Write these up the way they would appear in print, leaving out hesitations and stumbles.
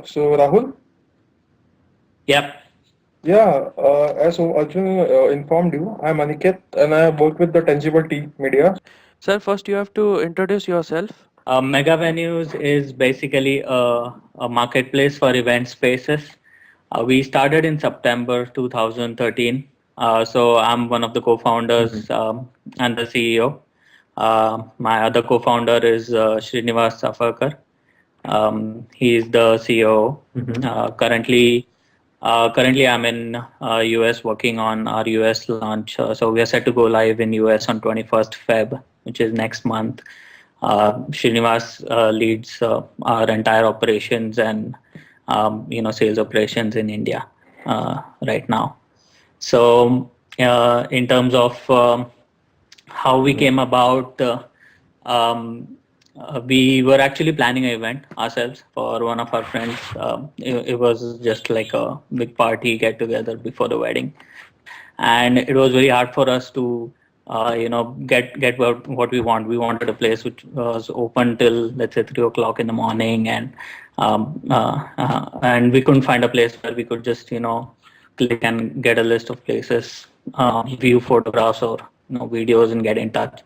So Rahul, Yep. yeah, as Arjun informed you, I'm Aniket and I work with the Tangible T Media. Sir, first you have to introduce yourself. Mega Venues is basically a marketplace for event spaces. We started in September 2013. So I'm one of the co-founders and the CEO. My other co-founder is Srinivas Safarkar. He is the CEO. Currently, I'm in US working on our US launch. So we are set to go live in US on 21st Feb, which is next month. Srinivas leads our entire operations and sales operations in India right now. So in terms of how we came about. We were actually planning an event ourselves for one of our friends. It was just like a big party get together before the wedding, and it was very hard for us to, get what we want. We wanted a place which was open till, let's say, 3 o'clock in the morning, and we couldn't find a place where we could just click and get a list of places, view photographs or videos and get in touch.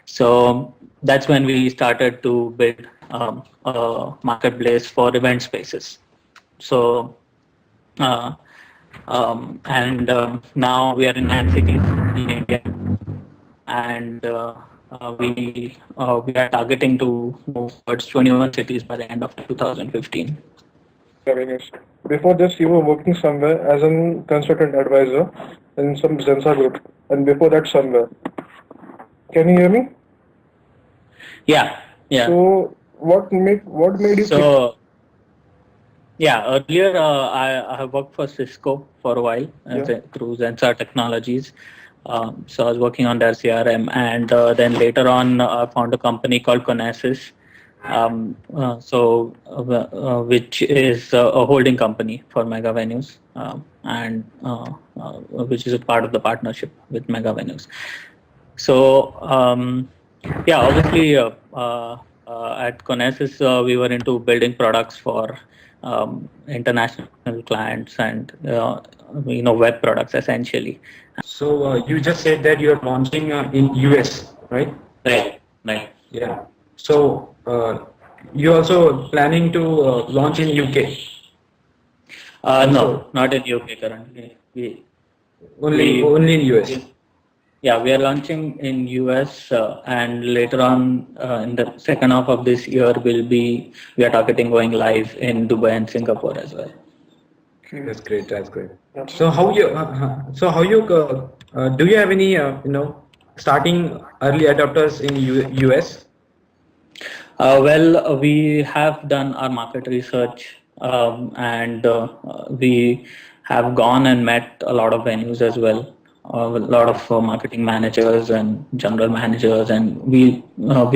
So that's when we started to build a marketplace for event spaces. So uh, and now we are in 9 cities in India, and we are targeting to move towards 21 cities by the end of 2015. Revenues. Before this, you were working somewhere as a consultant advisor in some Zensa group, and before that, somewhere. Can you hear me? Yeah, yeah. So, what made you think? So yeah, earlier I have worked for Cisco for a while Yeah. through Zensar Technologies. So I was working on their CRM, and then later on I found a company called Conesys, which is a holding company for Mega Venues, and which is a part of the partnership with Mega Venues. So yeah, obviously at Conesys we were into building products for international clients and web products essentially. So you just said that you are launching in US, right? Right, right. Yeah. So you also planning to launch in UK No, also, not in UK currently. only We, only in US. yeah, we are launching in US, and later on in the second half of this year we are targeting going live in Dubai and Singapore as well. Okay. That's great. That's great. That's So how you do you have any starting early adopters in US? Well, we have done our market research, and we have gone and met a lot of venues as well, a lot of marketing managers and general managers, and we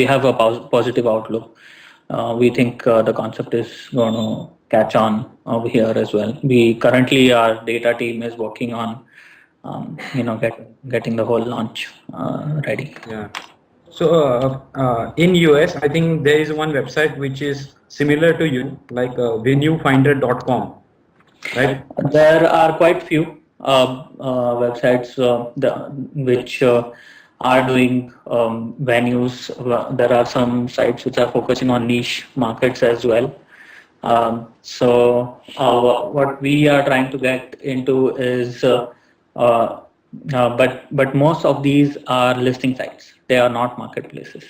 have a positive outlook. We think the concept is going to catch on over here as well. We currently our data team is working on, getting the whole launch ready. Yeah. So in US, I think there is one website which is similar to you, like venuefinder.com, right? There are quite few websites which are doing venues. There are some sites which are focusing on niche markets as well. What we are trying to get into is, but most of these are listing sites. They are not marketplaces.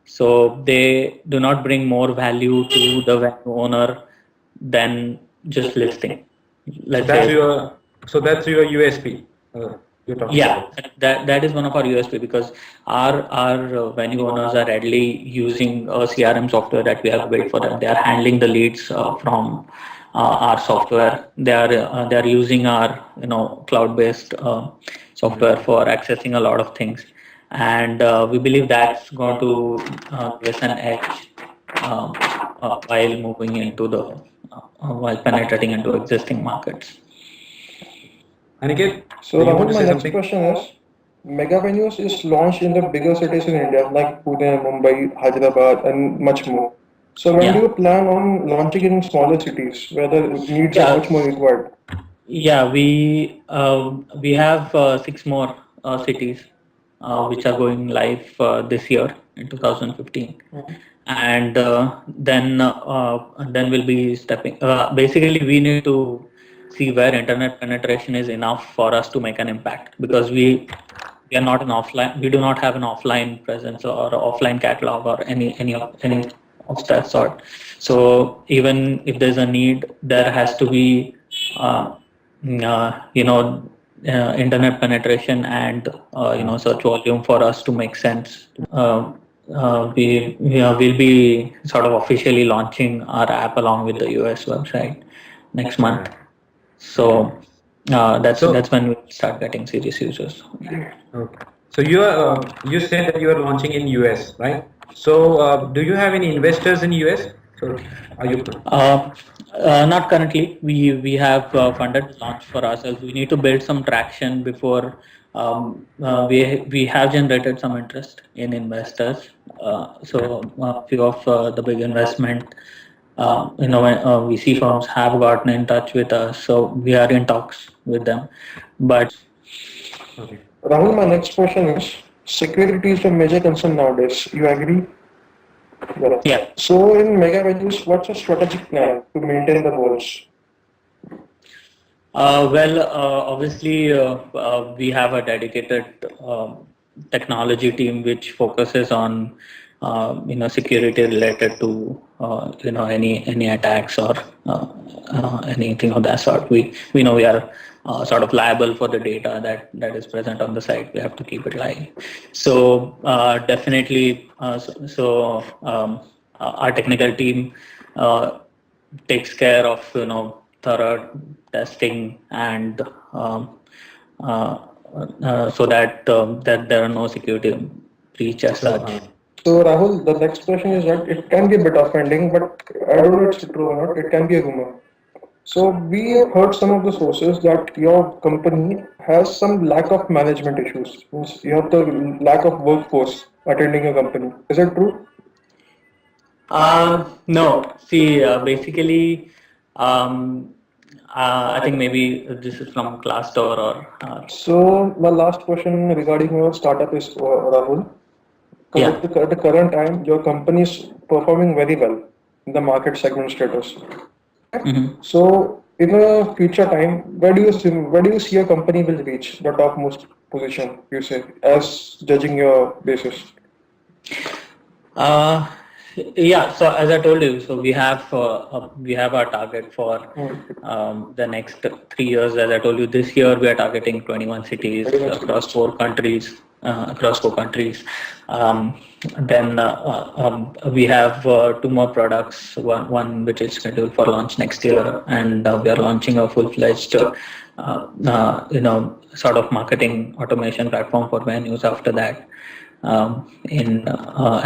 So they do not bring more value to the venue owner than just listing. So Let's that's say, your USP you're talking yeah, about. that is one of our USP, because our venue owners are readily using a CRM software that we have built for them. They are handling the leads from our software. They are using our cloud based software for accessing a lot of things, and we believe that's going to give us an edge while moving into while penetrating into existing markets. Aniket, so do you want Rahul. to My say next something? question is: Mega Venues is launched in the bigger cities in India like Pune, Mumbai, Hyderabad, and much more. So when do Yeah. you plan on launching in smaller cities where the needs are Yeah. much more required? Yeah, we have 6 more cities which are going live this year in 2015, and then we'll be stepping. Basically, we need to see where internet penetration is enough for us to make an impact, because we are not an offline. We do not have an offline presence or offline catalog or any of that sort. So even if there's a need, there has to be uh, you know, internet penetration and search volume for us to make sense. We'll be sort of officially launching our app along with the US website next month. So So that's when we start getting serious users. okay. So you said that you are launching in US, right? So do you have any investors in US? So are you? Uh, Not currently. We have funded launch for ourselves. We need to build some traction before we have generated some interest in investors. So a few of the big investment VC firms have gotten in touch with us. So we are in talks with them. But Okay. Rahul, my next question is security is a major concern nowadays. You agree? Yeah. yeah. So in mega venues, what's your strategic plan to maintain the goals? Obviously, we have a dedicated technology team which focuses on, security related to, any attacks or anything of that sort. We know we are sort of liable for the data that is present on the site. We have to keep it live. So definitely, our technical team takes care of thorough testing and uh, so that there are no security breach as So such. So Rahul, the next question is that it can be a bit offending, but I don't know if it's true or not. It can be a rumor. So we have heard some of the sources that your company has some lack of management issues. Means you have the lack of workforce attending your company. Is that true? No, see, basically, um, I think maybe this is from Glassdoor or So my last question regarding your startup is Rahul. yeah. At the current time, your company is performing very well in the market segment status. Mhm. So in a future time, where do you see your company will reach the topmost position? You say, as judging your basis. Uh, yeah. So as I told you, so we have our target for the next 3 years. As I told you, this year we are targeting 21 cities Very much. across 4 countries. Across 4 countries. Then we have 2 more products. One which is scheduled for launch next year, and we are launching a full-fledged, sort of marketing automation platform for venues after that in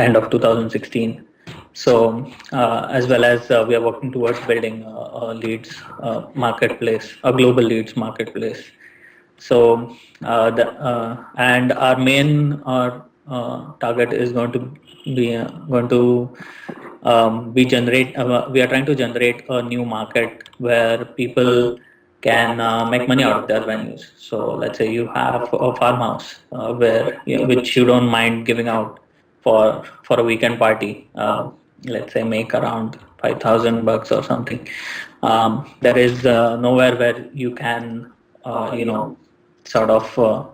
end of 2016. So as well as we are working towards building a leads marketplace, a global leads marketplace. So and our main target is going to be generate. We are trying to generate a new market where people can make money out of their venues. So let's say you have a farmhouse which you don't mind giving out for a weekend party. Let's say make around $5,000 or something. There is nowhere where you can sort of